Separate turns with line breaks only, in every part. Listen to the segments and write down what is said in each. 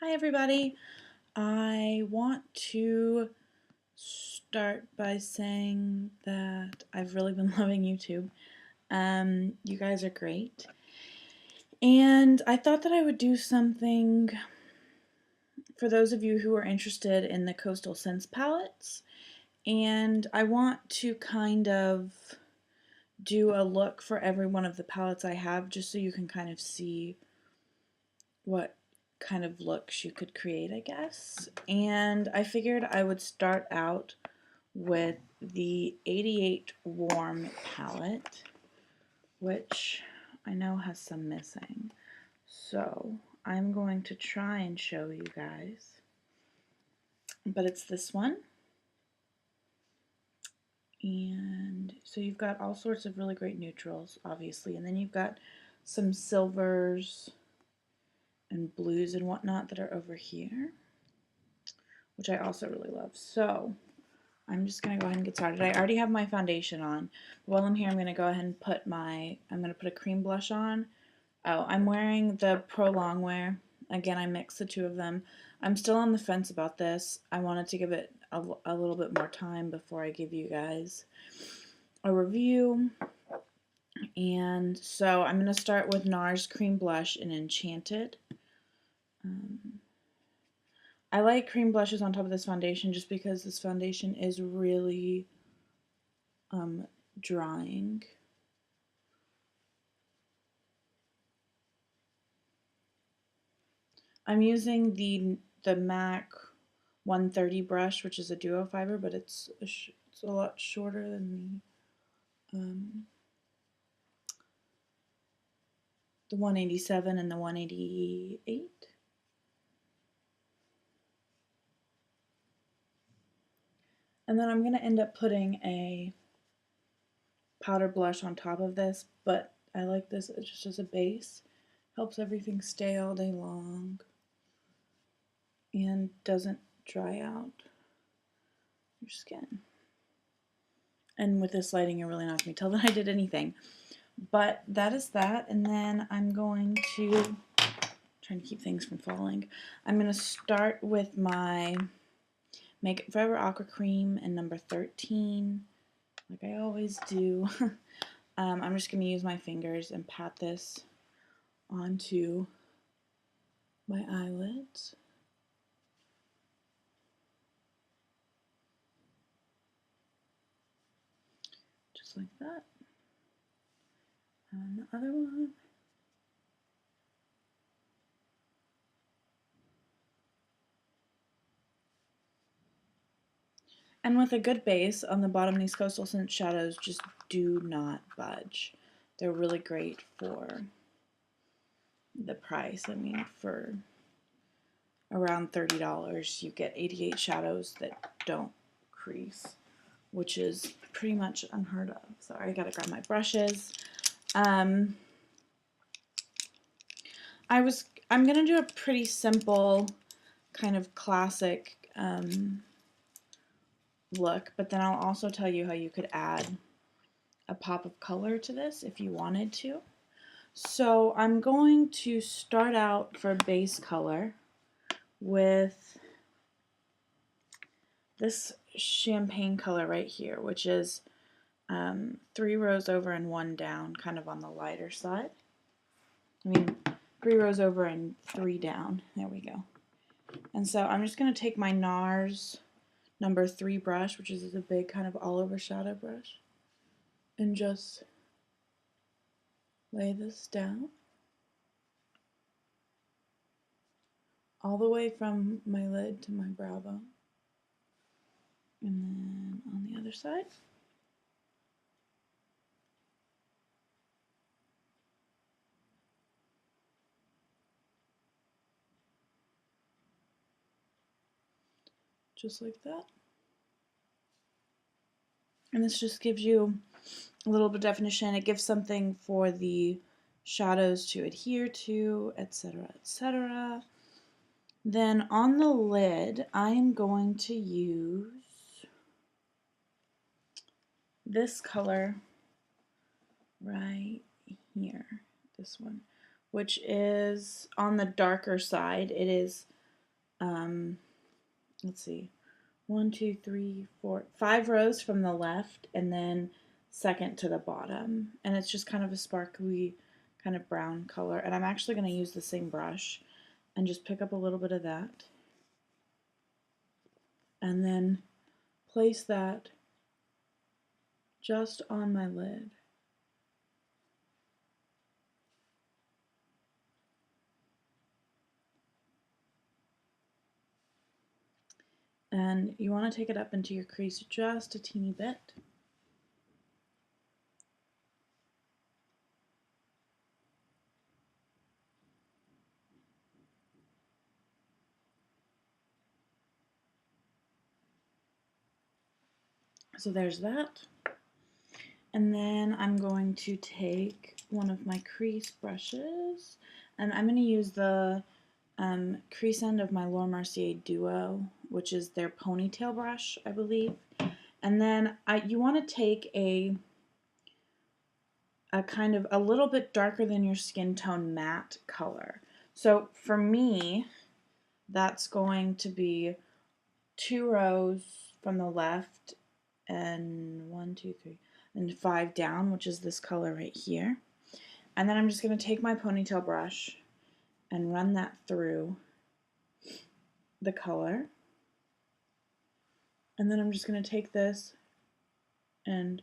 Hi everybody. I want to start by saying that I've really been loving YouTube. You guys are great. And I thought that I would do something for those of you who are interested in the Coastal Scents palettes. And I want to kind of do a look for every one of the palettes I have just so you can kind of see what kind of looks you could create, I guess. And I figured I would start out with the 88 Warm palette, which I know has some missing. So I'm going to try and show you guys. But it's this one. And so you've got all sorts of really great neutrals, obviously. And then you've got some silvers and blues and whatnot that are over here, which I also really love. So I'm just going to go ahead and get started. I already have my foundation on. While I'm here, I'm going to go ahead and put a cream blush on. Oh, I'm wearing the Pro Longwear. Again, I mixed the two of them. I'm still on the fence about this. I wanted to give it a little bit more time before I give you guys a review. And so I'm going to start with NARS Cream Blush in Enchanted. I like cream blushes on top of this foundation just because this foundation is really drying. I'm using the MAC 130 brush, which is a duo fiber, but it's a lot shorter than the 187 and the 188. And then I'm going to end up putting a powder blush on top of this, but I like this just as a base. Helps everything stay all day long and doesn't dry out your skin. And with this lighting, you're really not going to tell that I did anything. But that is that, and then I'm going to, trying to keep things from falling, I'm going to start with my Make It Forever AquaCream in number 13, like I always do. I'm just going to use my fingers and pat this onto my eyelids. Just like that. And the other one. And with a good base on the bottom, these Coastal Scent shadows just do not budge. They're really great for the price. I mean, for around $30, you get 88 shadows that don't crease, which is pretty much unheard of. Sorry, I gotta grab my brushes. I'm gonna do a pretty simple, kind of classic look, but then I'll also tell you how you could add a pop of color to this if you wanted to. So I'm going to start out for base color with this champagne color right here, which is 3 rows over and 1 down, kind of on the lighter side. I mean, 3 rows over and 3 down. There we go. And so I'm just going to take my NARS number 3 brush, which is a big kind of all over shadow brush, and just lay this down all the way from my lid to my brow bone. And then on the other side. Just like that. And this just gives you a little bit of definition. It gives something for the shadows to adhere to, etc., etc. Then on the lid, I am going to use this color right here, this one, which is on the darker side. It is let's see, 1, 2, 3, 4, 5 rows from the left, and then second to the bottom. And it's just kind of a sparkly kind of brown color. And I'm actually going to use the same brush and just pick up a little bit of that. And then place that just on my lid. And you want to take it up into your crease just a teeny bit. So there's that. And then I'm going to take one of my crease brushes, and I'm going to use the crease end of my Mercier Duo, which is their ponytail brush, I believe. And then you want to take a kind of a little bit darker than your skin tone matte color. So for me, that's going to be 2 rows from the left and 1, 2, 3, and 5 down, which is this color right here. And then I'm just going to take my ponytail brush and run that through the color. And then I'm just going to take this and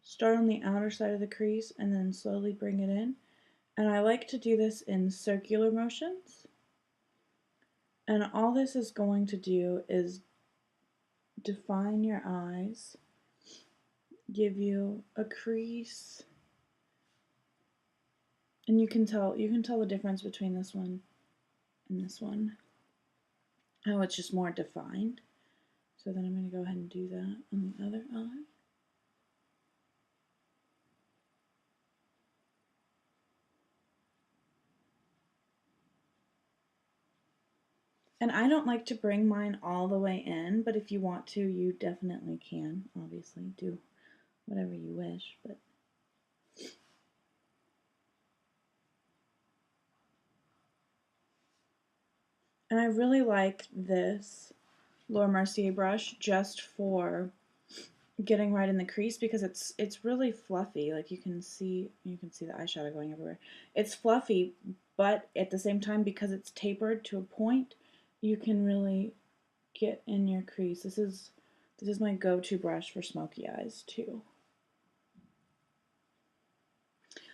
start on the outer side of the crease and then slowly bring it in. And I like to do this in circular motions. And all this is going to do is define your eyes, give you a crease, and you can tell the difference between this one and this one, how it's just more defined. So then I'm going to go ahead and do that on the other eye. And I don't like to bring mine all the way in, but if you want to, you definitely can. Obviously, do whatever you wish, but and I really like this Mercier brush just for getting right in the crease because it's really fluffy. Like you can see the eyeshadow going everywhere. It's fluffy, but at the same time, because it's tapered to a point, you can really get in your crease. This is my go-to brush for smoky eyes too.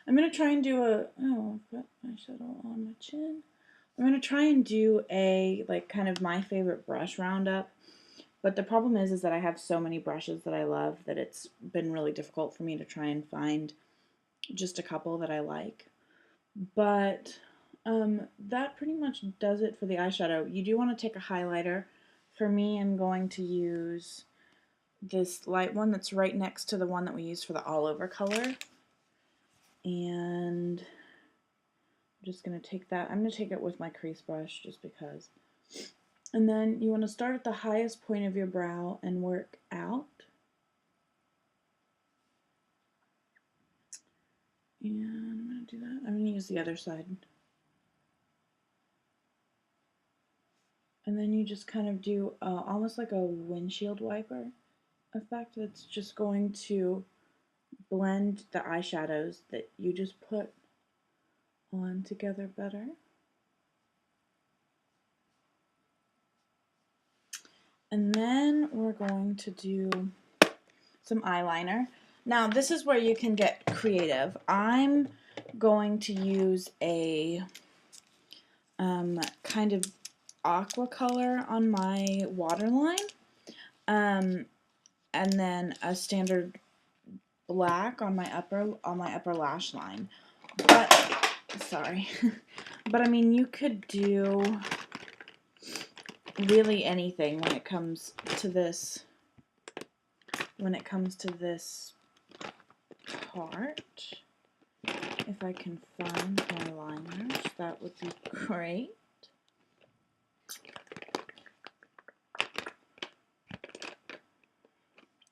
I'm gonna try and do I've got eyeshadow on my chin. I'm gonna try and do a kind of my favorite brush roundup. But the problem is that I have so many brushes that I love that it's been really difficult for me to try and find just a couple that I like. But that pretty much does it for the eyeshadow. You do want to take a highlighter. For me, I'm going to use this light one that's right next to the one that we use for the all-over color. And I'm just going to take that. I'm going to take it with my crease brush just because. And then you want to start at the highest point of your brow and work out. And I'm going to do that. I'm going to use the other side. And then you just kind of do almost like a windshield wiper effect that's just going to blend the eyeshadows that you just put on together better. And then we're going to do some eyeliner. Now this is where you can get creative. I'm going to use a kind of aqua color on my waterline, and then a standard black on my upper lash line. But sorry, but I mean you could do really anything when it comes to this. Part. If I can find my liners, that would be great.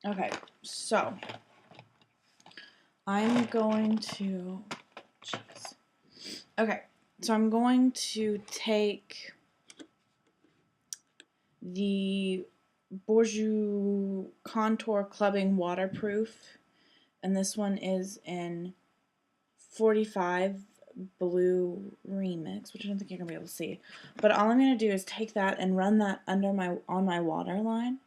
Okay, so I'm going to take the Bourjois Contour Clubbing Waterproof, and this one is in 45 Blue Remix, which I don't think you're gonna be able to see. But all I'm gonna do is take that and run that under on my waterline.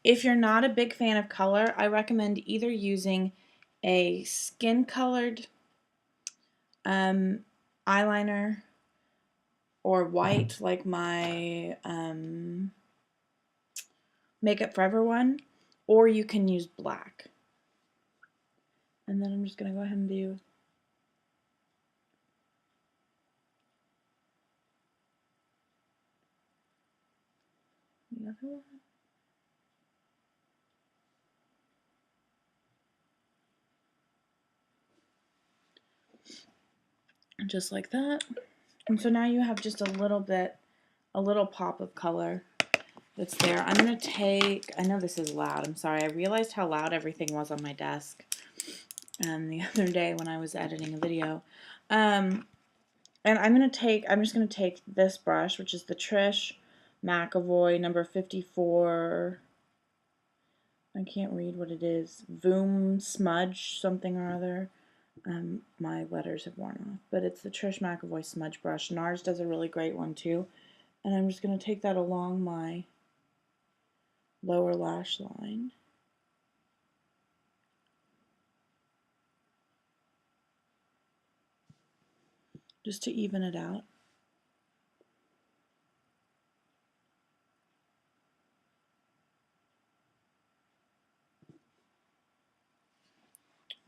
If you're not a big fan of color, I recommend either using a skin colored eyeliner or white, like my Makeup Forever one, or you can use black. And then I'm just going to go ahead and do the other one. Just like that. And so now you have just a little pop of color that's there. I'm going to take, I know this is loud, I'm sorry, I realized how loud everything was on my desk the other day when I was editing a video. And I'm just going to take this brush, which is the Trish McAvoy number 54, I can't read what it is, Voom Smudge something or other. My letters have worn off, but it's the Trish McAvoy smudge brush. NARS does a really great one too. And I'm just going to take that along my lower lash line. Just to even it out.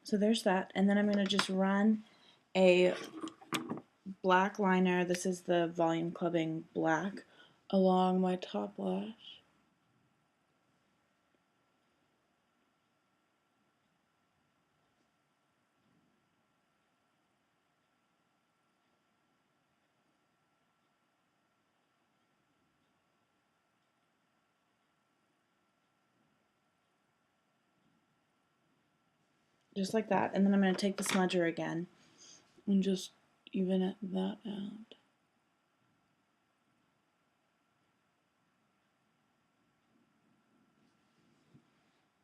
So there's that. And then I'm going to just run a black liner. This is the Volume Clubbing Black along my top lash. Just like that. And then I'm going to take the smudger again and just even that out.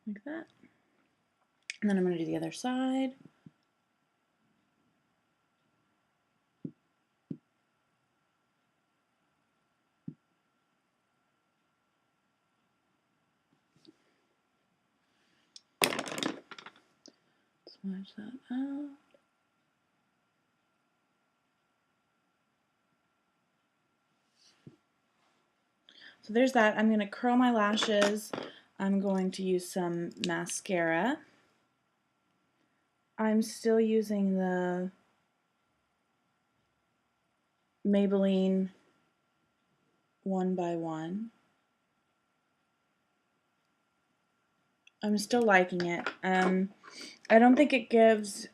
Like that. And then I'm going to do the other side. Smudge that out. So there's that. I'm going to curl my lashes. I'm going to use some mascara. I'm still using the Maybelline 1x1. I'm still liking it. I don't think it gives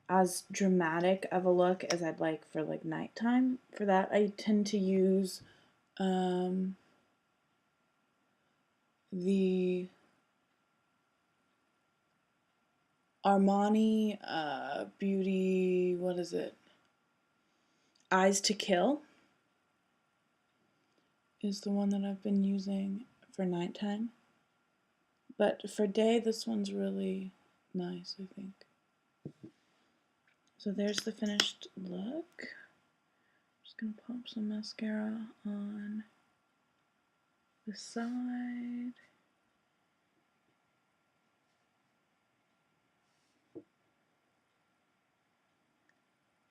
as dramatic of a look as I'd like for like nighttime. For that, I tend to use the Armani Beauty, what is it? Eyes to Kill is the one that I've been using for nighttime. But for day, this one's really nice, I think. So there's the finished look. Just gonna pop some mascara on the side.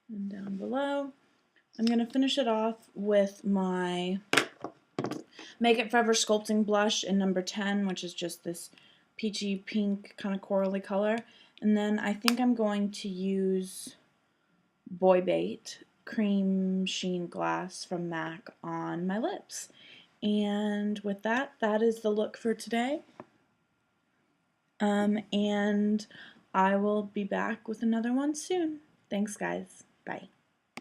And down below. I'm gonna finish it off with my Makeup Forever Sculpting Blush in number 10, which is just this peachy pink kind of corally color. And then I think I'm going to use Boy Bait Cream Sheen Glass from MAC on my lips. And with that, that is the look for today. And I will be back with another one soon. Thanks, guys. Bye.